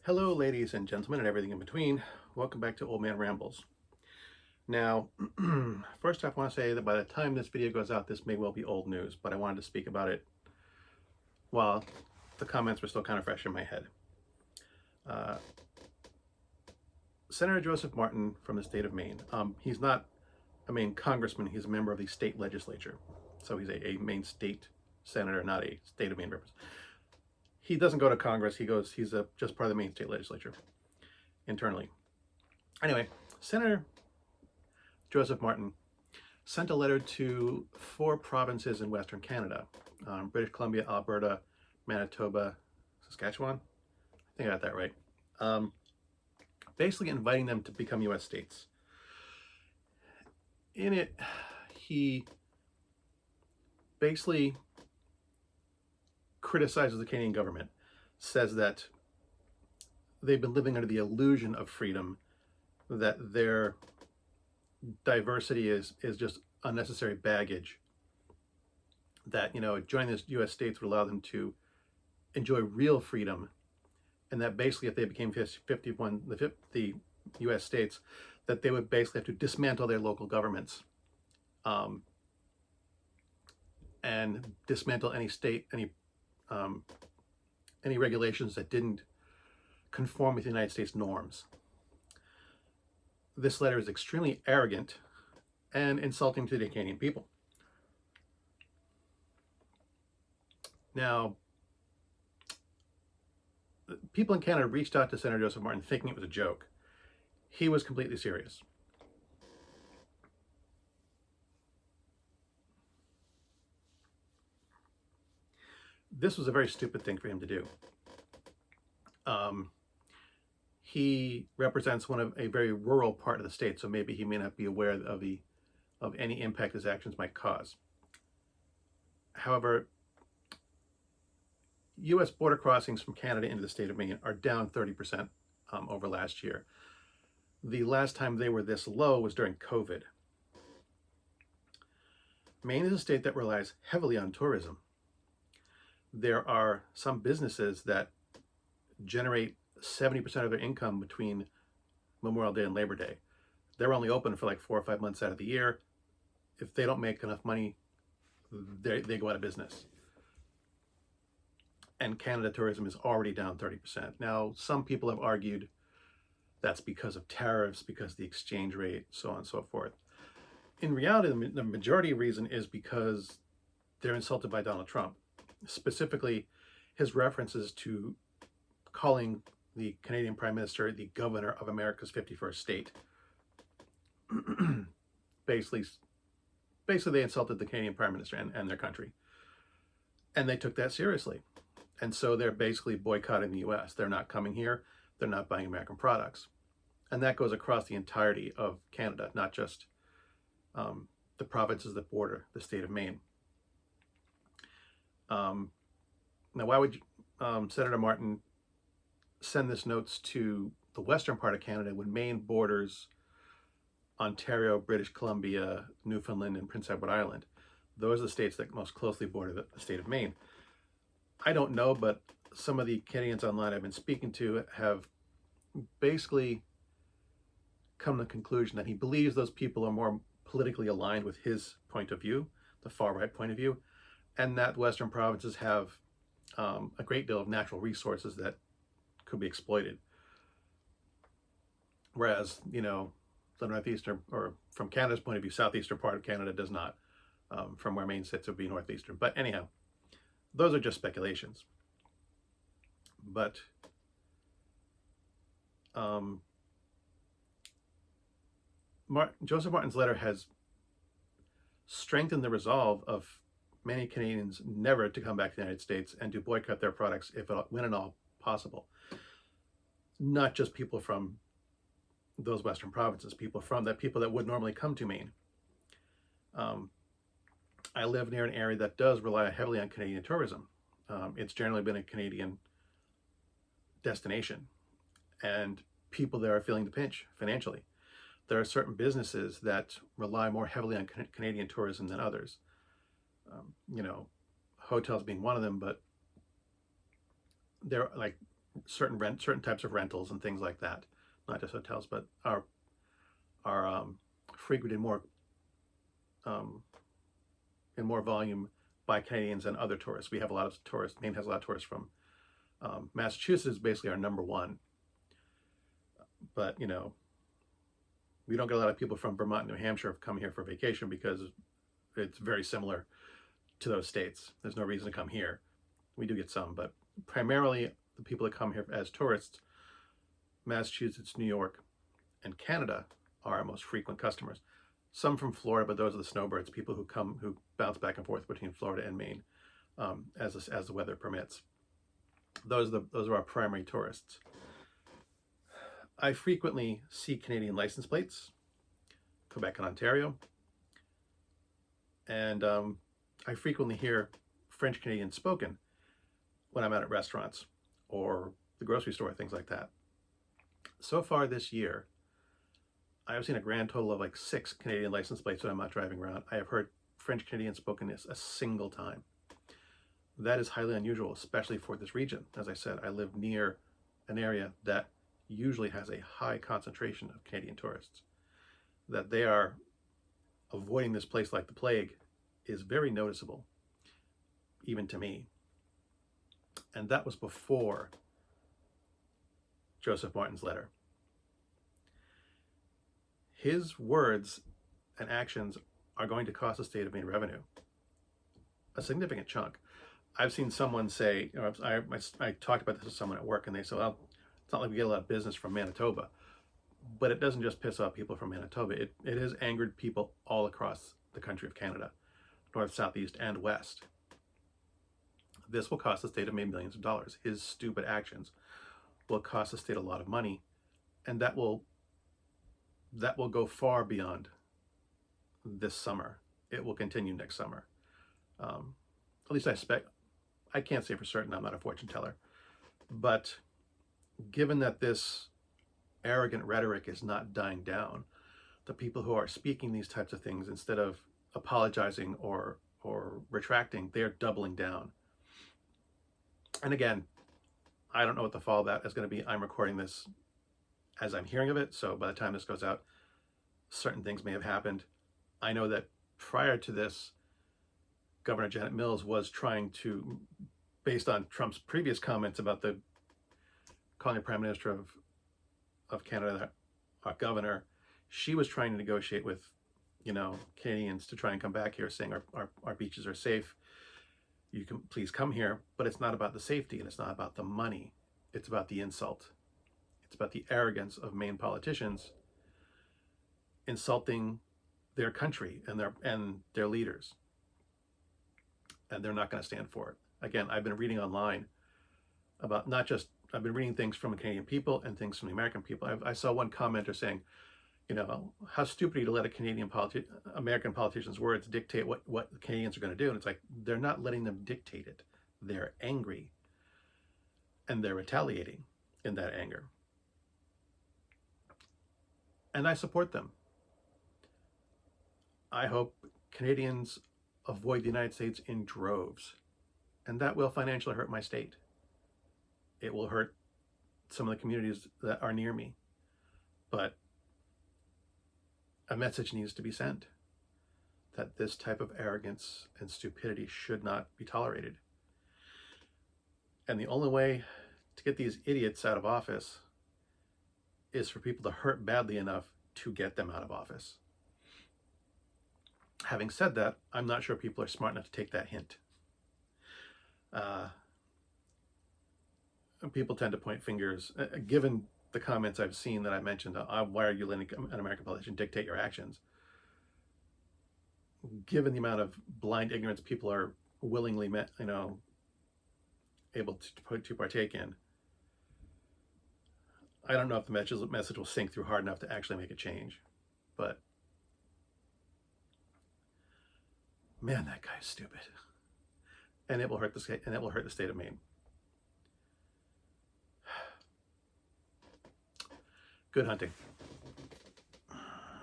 Hello, ladies and gentlemen, and everything in between. Welcome back to Old Man Rambles. Now, first off, I want to say that by the time this video goes out, this may well be old news, but I wanted to speak about it while the comments were still kind of fresh in my head. Uh, Senator Joseph Martin from the state of Maine. He's not a Maine congressman, he's a member of the state legislature. So he's a Maine state senator, not a state of Maine representative. He doesn't go to Congress, he's just part of the Maine state legislature internally. Anyway, Senator Joseph Martin sent a letter to 4 provinces in Western Canada, British Columbia, Alberta, Manitoba, Saskatchewan. I think I got that right. Basically inviting them to become U.S. states. In it, he basically criticizes the Canadian government, says that they've been living under the illusion of freedom, that their diversity is just unnecessary baggage, that joining the U.S. states would allow them to enjoy real freedom, and that basically if they became 51 the U.S. states, that they would basically have to dismantle their local governments, and dismantle any regulations that didn't conform with the United States norms. This letter is extremely arrogant and insulting to the Canadian people. Now, people in Canada reached out to Senator Joseph Martin thinking it was a joke. He was completely serious. This was a very stupid thing for him to do. He represents a very rural part of the state, so maybe he may not be aware of any impact his actions might cause. However, U.S. border crossings from Canada into the state of Maine are down 30% over last year. The last time they were this low was during COVID. Maine is a state that relies heavily on tourism. There are some businesses that generate 70% of their income between Memorial Day and Labor Day. They're only open for like 4 or 5 months out of the year. If they don't make enough money, they go out of business. And Canada tourism is already down 30%. Now, some people have argued that's because of tariffs, because of the exchange rate, so on and so forth. In reality, the majority reason is because they're insulted by Donald Trump. Specifically, his references to calling the Canadian Prime Minister the governor of America's 51st state. basically they insulted the Canadian Prime Minister and their country. And they took that seriously. And so they're basically boycotting the US. They're not coming here. They're not buying American products. And that goes across the entirety of Canada, not just the provinces that border the state of Maine. Now, why would Senator Martin send this notes to the western part of Canada when Maine borders Ontario, British Columbia, Newfoundland, and Prince Edward Island? Those are the states that most closely border the state of Maine. I don't know, but some of the Canadians online I've been speaking to have basically come to the conclusion that he believes those people are more politically aligned with his point of view, the far right point of view, and that Western provinces have a great deal of natural resources that could be exploited. Whereas, the northeastern, or from Canada's point of view, southeastern part of Canada does not. From where Maine sits, it would be northeastern. But anyhow, those are just speculations. But Joseph Martin's letter has strengthened the resolve of many Canadians never to come back to the United States and to boycott their products when at all possible. Not just people from those Western provinces, people that would normally come to Maine. I live near an area that does rely heavily on Canadian tourism. It's generally been a Canadian destination, and people there are feeling the pinch financially. There are certain businesses that rely more heavily on Canadian tourism than others. Hotels being one of them, but they're like certain types of rentals and things like that, not just hotels, but are frequented more um, in more volume by Canadians and other tourists. We have a lot of tourists. Maine has a lot of tourists from Massachusetts. Is basically our number one, but we don't get a lot of people from Vermont and New Hampshire come here for vacation because it's very similar to those states. There's no reason to come here. We do get some, but primarily the people that come here as tourists, Massachusetts, New York, and Canada are our most frequent customers. Some from Florida, but those are the snowbirds, people who bounce back and forth between Florida and Maine as the weather permits. Those are our primary tourists. I frequently see Canadian license plates, Quebec and Ontario, and I frequently hear French Canadian spoken when I'm out at restaurants or the grocery store, things like that. So far this year, I have seen a grand total of like 6 Canadian license plates when I'm not driving around. I have heard French Canadian spoken a single time. That is highly unusual, especially for this region. As I said, I live near an area that usually has a high concentration of Canadian tourists. That they are avoiding this place like the plague is very noticeable, even to me. And that was before Joseph Martin's letter. His words and actions are going to cost the state of Maine revenue, a significant chunk. I've seen someone say, I talked about this with someone at work, and they said, well, it's not like we get a lot of business from Manitoba. But it doesn't just piss off people from Manitoba. It has angered people all across the country of Canada, north, south, east, and west. This will cost the state of Maine millions of dollars. His stupid actions will cost the state a lot of money, and that will go far beyond this summer. It will continue next summer. At least I expect. I can't say for certain. I'm not a fortune teller. But given that this arrogant rhetoric is not dying down, the people who are speaking these types of things, instead of apologizing or retracting, they're doubling down. And again, I don't know what the fall of that is going to be. I'm recording this as I'm hearing of it, so by the time this goes out, certain things may have happened. I know that prior to this, Governor Janet Mills was trying to, based on Trump's previous comments about calling the Prime Minister of Canada a governor, she was trying to negotiate with, Canadians to try and come back here, saying our beaches are safe. You can please come here, but it's not about the safety and it's not about the money. It's about the insult. It's about the arrogance of Maine politicians insulting their country and their leaders. And they're not going to stand for it. Again, I've been reading online about I've been reading things from the Canadian people and things from the American people. I saw one commenter saying, how stupid are you to let American politicians' words dictate what the Canadians are going to do? And it's like, they're not letting them dictate it. They're angry. And they're retaliating in that anger. And I support them. I hope Canadians avoid the United States in droves. And that will financially hurt my state. It will hurt some of the communities that are near me. But a message needs to be sent that this type of arrogance and stupidity should not be tolerated. And the only way to get these idiots out of office is for people to hurt badly enough to get them out of office. Having said that, I'm not sure people are smart enough to take that hint. People tend to point fingers, given the comments I've seen that I mentioned, why are you letting an American politician dictate your actions? Given the amount of blind ignorance people are willingly, able to partake in, I don't know if the message will sink through hard enough to actually make a change. But man, that guy's stupid, and it will hurt the state, and it will hurt the state of Maine. Good hunting.